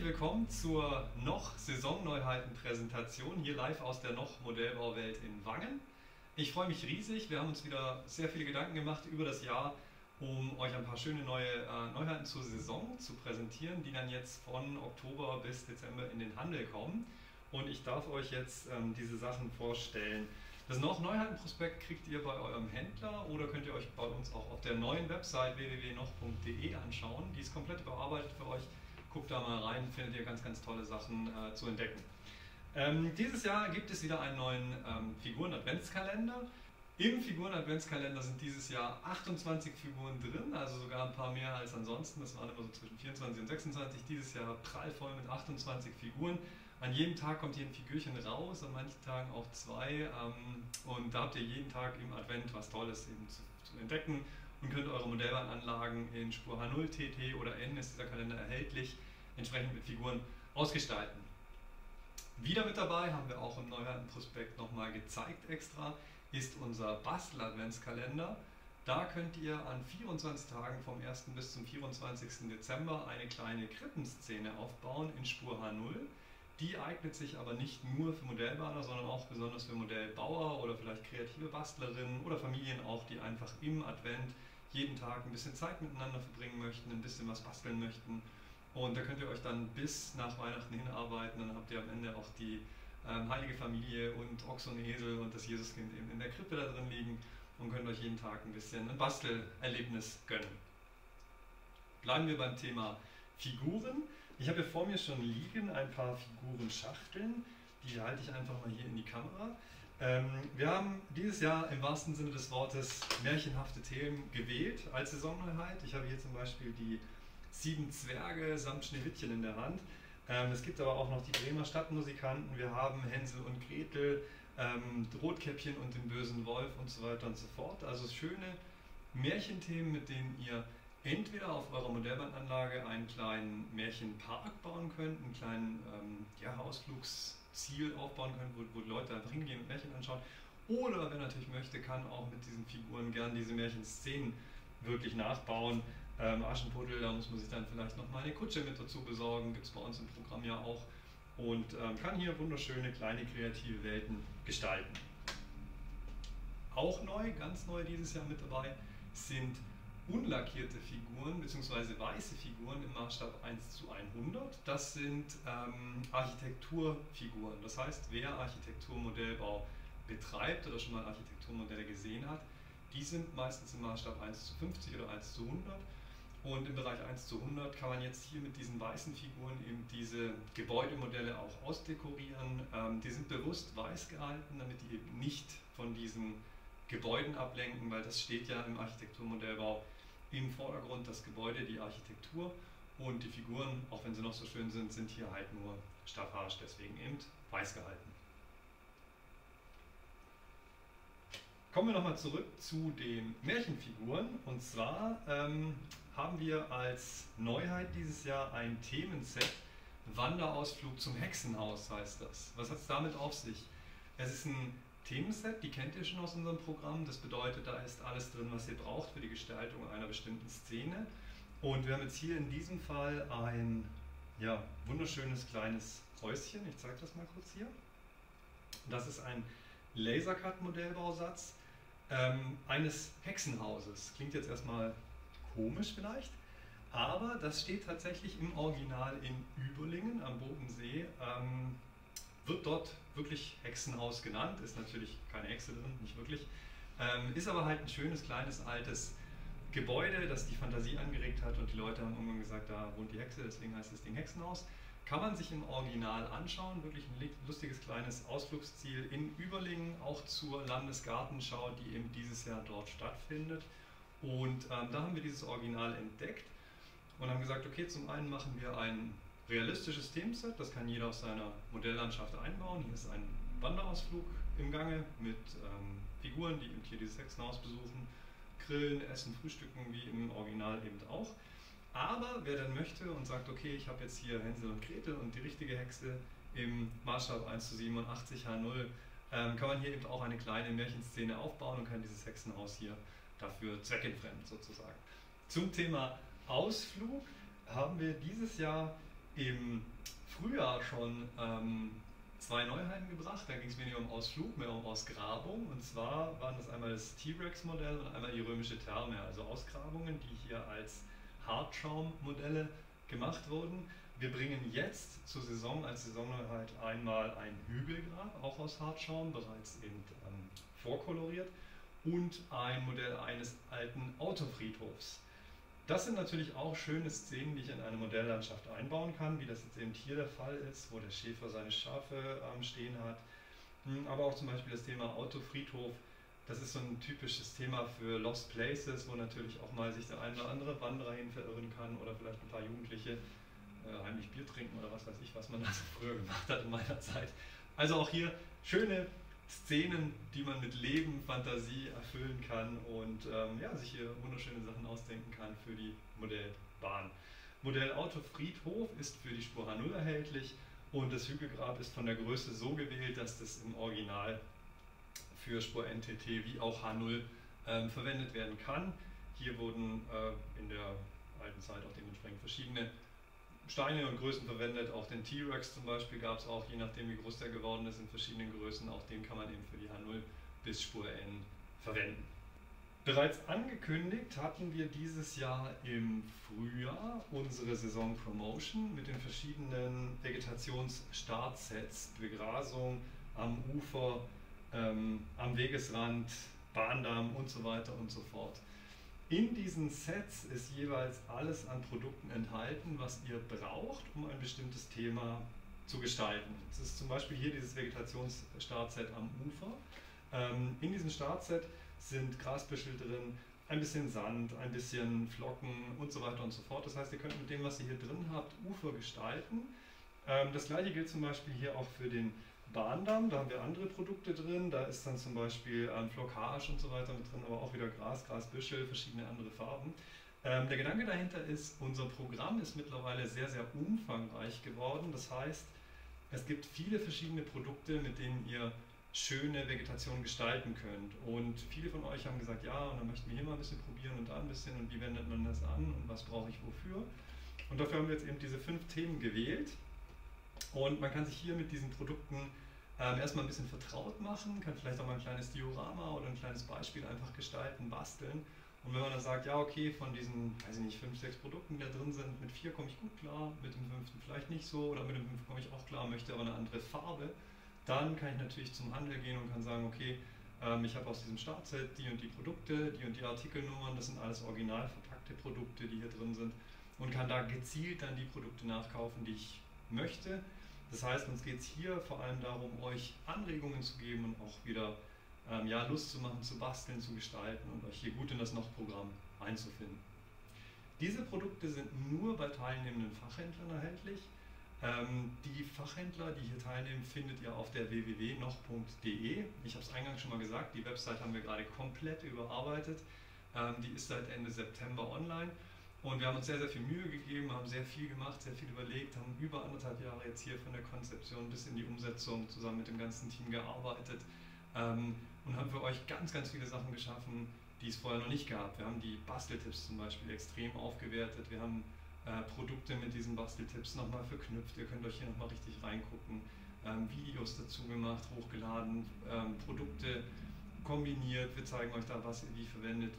willkommen zur noch Saisonneuheiten-Präsentation hier live aus der noch Modellbauwelt in Wangen. Ich freue mich riesig, wir haben uns wieder sehr viele Gedanken gemacht über das Jahr, um euch ein paar schöne neue Neuheiten zur Saison zu präsentieren, die dann jetzt von Oktober bis Dezember in den Handel kommen. Und ich darf euch jetzt diese Sachen vorstellen. Das noch Neuheitenprospekt kriegt ihr bei eurem Händler oder könnt ihr euch bei uns auch auf der neuen Website www.noch.de anschauen. Die ist komplett überarbeitet für euch. Guckt da mal rein, findet ihr ganz, ganz tolle Sachen zu entdecken. Dieses Jahr gibt es wieder einen neuen Figuren-Adventskalender. Im Figuren-Adventskalender sind dieses Jahr 28 Figuren drin, also sogar ein paar mehr als ansonsten. Das waren immer so zwischen 24 und 26. Dieses Jahr prallvoll mit 28 Figuren. An jedem Tag kommt hier ein Figürchen raus, an manchen Tagen auch zwei. Und da habt ihr jeden Tag im Advent was Tolles eben zu entdecken und könnt eure Modellbahnanlagen in Spur H0, TT oder N ist dieser Kalender erhältlich, entsprechend mit Figuren ausgestalten. Wieder mit dabei, haben wir auch im Neuheitenprospekt nochmal gezeigt extra, ist unser Bastel-Adventskalender. Da könnt ihr an 24 Tagen vom 1. bis zum 24. Dezember eine kleine Krippenszene aufbauen in Spur H0. Die eignet sich aber nicht nur für Modellbahner, sondern auch besonders für Modellbauer oder vielleicht kreative Bastlerinnen oder Familien auch, die einfach im Advent jeden Tag ein bisschen Zeit miteinander verbringen möchten, ein bisschen was basteln möchten. Und da könnt ihr euch dann bis nach Weihnachten hinarbeiten, dann habt ihr am Ende auch die heilige Familie und Ochs und Esel und das Jesuskind eben in der Krippe da drin liegen und könnt euch jeden Tag ein bisschen ein Bastelerlebnis gönnen. Bleiben wir beim Thema Figuren. Ich habe hier vor mir schon liegen ein paar Figurenschachteln, die halte ich einfach mal hier in die Kamera. Wir haben dieses Jahr im wahrsten Sinne des Wortes märchenhafte Themen gewählt als Saisonneuheit. Ich habe hier zum Beispiel die 7 Zwerge samt Schneewittchen in der Hand. Es gibt aber auch noch die Bremer Stadtmusikanten, wir haben Hänsel und Gretel, Rotkäppchen und den bösen Wolf und so weiter und so fort. Also schöne Märchenthemen, mit denen ihr entweder auf eurer Modellbahnanlage einen kleinen Märchenpark bauen könnt, einen kleinen Ausflugsziel aufbauen könnt, wo die Leute einfach hingehen und Märchen anschauen. Oder wer natürlich möchte, kann auch mit diesen Figuren gern diese Märchenszenen wirklich nachbauen. Aschenputtel, da muss man sich dann vielleicht noch mal eine Kutsche mit dazu besorgen, gibt es bei uns im Programm ja auch. Und kann hier wunderschöne kleine kreative Welten gestalten. Auch neu, ganz neu dieses Jahr mit dabei, sind unlackierte Figuren bzw. weiße Figuren im Maßstab 1:100. Das sind Architekturfiguren. Das heißt, wer Architekturmodellbau betreibt oder schon mal Architekturmodelle gesehen hat, die sind meistens im Maßstab 1:50 oder 1:100. Und im Bereich 1:100 kann man jetzt hier mit diesen weißen Figuren eben diese Gebäudemodelle auch ausdekorieren. Die sind bewusst weiß gehalten, damit die eben nicht von diesen Gebäuden ablenken, weil das steht ja im Architekturmodellbau im Vordergrund, das Gebäude, die Architektur, und die Figuren, auch wenn sie noch so schön sind, sind hier halt nur Staffage, deswegen eben weiß gehalten. Kommen wir nochmal zurück zu den Märchenfiguren, und zwar haben wir als Neuheit dieses Jahr ein Themenset, Wanderausflug zum Hexenhaus heißt das. Was hat es damit auf sich? Es ist ein Themenset, die kennt ihr schon aus unserem Programm, das bedeutet, da ist alles drin, was ihr braucht für die Gestaltung einer bestimmten Szene. Und wir haben jetzt hier in diesem Fall ein wunderschönes kleines Häuschen, ich zeige das mal kurz hier. Das ist ein Lasercut-Modellbausatz eines Hexenhauses. Klingt jetzt erstmal komisch vielleicht, aber das steht tatsächlich im Original in Überlingen am Bodensee. Wird dort wirklich Hexenhaus genannt, ist natürlich keine Hexe drin, nicht wirklich, ist aber halt ein schönes, kleines, altes Gebäude, das die Fantasie angeregt hat und die Leute haben irgendwann gesagt, da wohnt die Hexe, deswegen heißt das Ding Hexenhaus. Kann man sich im Original anschauen, wirklich ein lustiges kleines Ausflugsziel in Überlingen, auch zur Landesgartenschau, die eben dieses Jahr dort stattfindet. Und da haben wir dieses Original entdeckt und haben gesagt, okay, zum einen machen wir ein realistisches Themenset, das kann jeder aus seiner Modelllandschaft einbauen. Hier ist ein Wanderausflug im Gange mit Figuren, die eben hier dieses Hexenhaus besuchen, grillen, essen, frühstücken, wie im Original eben auch. Aber wer dann möchte und sagt, okay, ich habe jetzt hier Hänsel und Gretel und die richtige Hexe im Maßstab 1:87 H0, kann man hier eben auch eine kleine Märchenszene aufbauen und kann dieses Hexenhaus hier dafür zweckentfremd sozusagen. Zum Thema Ausflug haben wir dieses Jahr im Frühjahr schon zwei Neuheiten gebracht. Da ging es weniger um Ausflug, mehr um Ausgrabung. Und zwar waren das einmal das T-Rex-Modell und einmal die römische Therme, also Ausgrabungen, die hier als Hartschaum-Modelle gemacht wurden. Wir bringen jetzt zur Saison als Saisonneuheit einmal ein Hügelgrab, auch aus Hartschaum, bereits eben vorkoloriert, und ein Modell eines alten Autofriedhofs. Das sind natürlich auch schöne Szenen, die ich in eine Modelllandschaft einbauen kann, wie das jetzt eben hier der Fall ist, wo der Schäfer seine Schafe stehen hat. Aber auch zum Beispiel das Thema Autofriedhof, das ist so ein typisches Thema für Lost Places, wo natürlich auch mal sich der ein oder andere Wanderer hin verirren kann oder vielleicht ein paar Jugendliche heimlich Bier trinken oder was weiß ich, was man da so früher gemacht hat in meiner Zeit. Also auch hier schöne Szenen, die man mit Leben, Fantasie erfüllen kann und ja, sich hier wunderschöne Sachen ausdenken kann für die Modellbahn. Modell Autofriedhof ist für die Spur H0 erhältlich und das Hügelgrab ist von der Größe so gewählt, dass das im Original für Spur NTT wie auch H0 verwendet werden kann. Hier wurden in der alten Zeit auch dementsprechend verschiedene Steine und Größen verwendet, auch den T-Rex zum Beispiel gab es auch, je nachdem wie groß der geworden ist, in verschiedenen Größen, auch den kann man eben für die H0 bis Spur N verwenden. Bereits angekündigt hatten wir dieses Jahr im Frühjahr unsere Saison Promotion mit den verschiedenen Vegetationsstartsets, Begrasung am Ufer, am Wegesrand, Bahndamm und so weiter und so fort. In diesen Sets ist jeweils alles an Produkten enthalten, was ihr braucht, um ein bestimmtes Thema zu gestalten. Es ist zum Beispiel hier dieses Vegetationsstartset am Ufer. In diesem Startset sind Grasbüschel drin, ein bisschen Sand, ein bisschen Flocken und so weiter und so fort. Das heißt, ihr könnt mit dem, was ihr hier drin habt, Ufer gestalten. Das gleiche gilt zum Beispiel hier auch für den Bahndamm, da haben wir andere Produkte drin, da ist dann zum Beispiel Flocage und so weiter mit drin, aber auch wieder Gras, Grasbüschel, verschiedene andere Farben. Der Gedanke dahinter ist, unser Programm ist mittlerweile sehr, sehr umfangreich geworden. Das heißt, es gibt viele verschiedene Produkte, mit denen ihr schöne Vegetation gestalten könnt. Und viele von euch haben gesagt, ja, und dann möchten wir hier mal ein bisschen probieren und da ein bisschen und wie wendet man das an und was brauche ich wofür. Und dafür haben wir jetzt eben diese 5 Themen gewählt. Und man kann sich hier mit diesen Produkten erstmal ein bisschen vertraut machen, kann vielleicht auch mal ein kleines Diorama oder ein kleines Beispiel einfach gestalten, basteln. Und wenn man dann sagt, ja okay, von diesen, weiß ich nicht, 5, 6 Produkten, die da drin sind, mit 4 komme ich gut klar, mit dem 5. vielleicht nicht so oder mit dem 5 komme ich auch klar, möchte aber eine andere Farbe, dann kann ich natürlich zum Handel gehen und kann sagen, okay, ich habe aus diesem Startset die und die Produkte, die und die Artikelnummern, das sind alles original verpackte Produkte, die hier drin sind und kann da gezielt dann die Produkte nachkaufen, die ich möchte. Das heißt, uns geht es hier vor allem darum, euch Anregungen zu geben und auch wieder ja, Lust zu machen, zu basteln, zu gestalten und euch hier gut in das Noch-Programm einzufinden. Diese Produkte sind nur bei teilnehmenden Fachhändlern erhältlich. Die Fachhändler, die hier teilnehmen, findet ihr auf der www.noch.de. Ich habe es eingangs schon mal gesagt, die Website haben wir gerade komplett überarbeitet. Die ist seit Ende September online. Und wir haben uns sehr, sehr viel Mühe gegeben, haben sehr viel gemacht, sehr viel überlegt, haben über 1,5 Jahre jetzt hier von der Konzeption bis in die Umsetzung zusammen mit dem ganzen Team gearbeitet und haben für euch ganz, ganz viele Sachen geschaffen, die es vorher noch nicht gab. Wir haben die Basteltipps zum Beispiel extrem aufgewertet, wir haben Produkte mit diesen Basteltipps nochmal verknüpft, ihr könnt euch hier nochmal richtig reingucken, Videos dazu gemacht, hochgeladen, Produkte kombiniert, wir zeigen euch da, was ihr wie verwendet,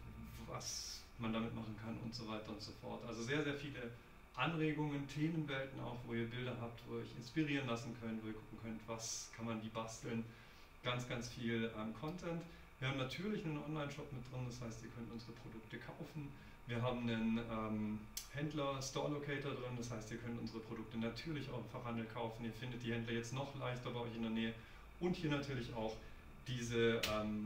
was man damit machen kann und so weiter und so fort. Also sehr, sehr viele Anregungen, Themenwelten auch, wo ihr Bilder habt, wo ihr euch inspirieren lassen könnt, wo ihr gucken könnt, was kann man wie basteln. Ganz, ganz viel Content. Wir haben natürlich einen Online-Shop mit drin, das heißt, ihr könnt unsere Produkte kaufen. Wir haben einen Händler, Store Locator drin, das heißt, ihr könnt unsere Produkte natürlich auch im Fachhandel kaufen. Ihr findet die Händler jetzt noch leichter bei euch in der Nähe. Und hier natürlich auch diese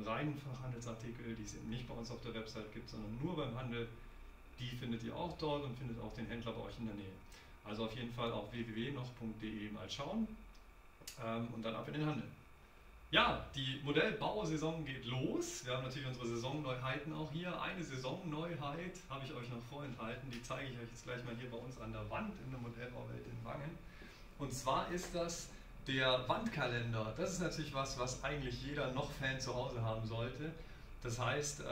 reinen Fachhandelsartikel, die es eben nicht bei uns auf der Website gibt, sondern nur beim Handel, die findet ihr auch dort und findet auch den Händler bei euch in der Nähe. Also auf jeden Fall auf www.noch.de mal schauen und dann ab in den Handel. Ja, die Modellbausaison geht los. Wir haben natürlich unsere Saisonneuheiten auch hier. Eine Saisonneuheit habe ich euch noch vorenthalten, die zeige ich euch jetzt gleich mal hier bei uns an der Wand in der Modellbauwelt in Wangen. Und zwar ist das der Wandkalender. Das ist natürlich was eigentlich jeder Noch-Fan zu Hause haben sollte. Das heißt,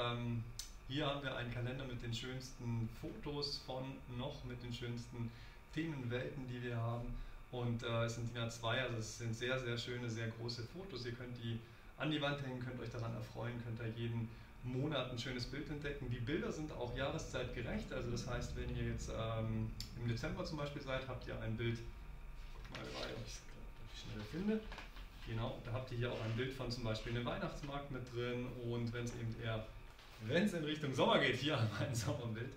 hier haben wir einen Kalender mit den schönsten Fotos von Noch, mit den schönsten Themenwelten, die wir haben. Und es sind DIN A2, also es sind sehr, sehr schöne, sehr große Fotos. Ihr könnt die an die Wand hängen, könnt euch daran erfreuen, könnt da jeden Monat ein schönes Bild entdecken. Die Bilder sind auch jahreszeitgerecht, also das heißt, wenn ihr jetzt im Dezember zum Beispiel seid, habt ihr ein Bild, guck mal dabei, ob ich es schnell finde. Genau, da habt ihr hier auch ein Bild von zum Beispiel einem Weihnachtsmarkt mit drin, und wenn es in Richtung Sommer geht, hier ein Sommerbild,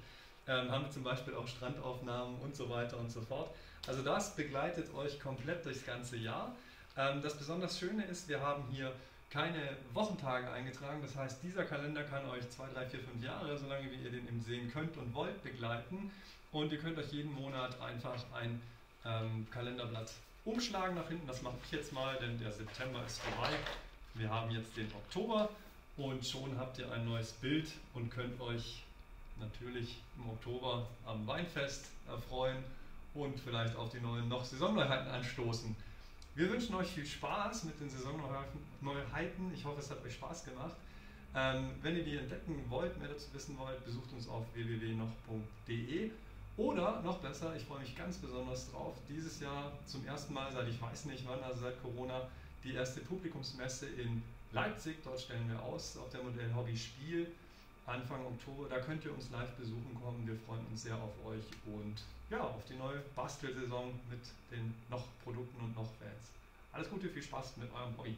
haben wir zum Beispiel auch Strandaufnahmen und so weiter und so fort. Also das begleitet euch komplett durchs ganze Jahr. Das besonders Schöne ist, wir haben hier keine Wochentage eingetragen, das heißt, dieser Kalender kann euch 2, 3, 4, 5 Jahre, solange wie ihr den eben sehen könnt und wollt, begleiten, und ihr könnt euch jeden Monat einfach ein Kalenderblatt umschlagen nach hinten. Das mache ich jetzt mal, denn der September ist vorbei. Wir haben jetzt den Oktober und schon habt ihr ein neues Bild und könnt euch natürlich im Oktober am Weinfest erfreuen und vielleicht auf die neuen noch Saisonneuheiten anstoßen. Wir wünschen euch viel Spaß mit den Saisonneuheiten. Ich hoffe, es hat euch Spaß gemacht. Wenn ihr die entdecken wollt, mehr dazu wissen wollt, besucht uns auf www.noch.de. Oder noch besser, ich freue mich ganz besonders drauf, dieses Jahr zum ersten Mal seit ich weiß nicht wann, also seit Corona, die erste Publikumsmesse in Leipzig. Dort stellen wir aus auf der Modell Hobby Spiel Anfang Oktober. Da könnt ihr uns live besuchen kommen. Wir freuen uns sehr auf euch und ja, auf die neue Bastelsaison mit den noch Produkten und noch Fans. Alles Gute, viel Spaß mit eurem Hobby.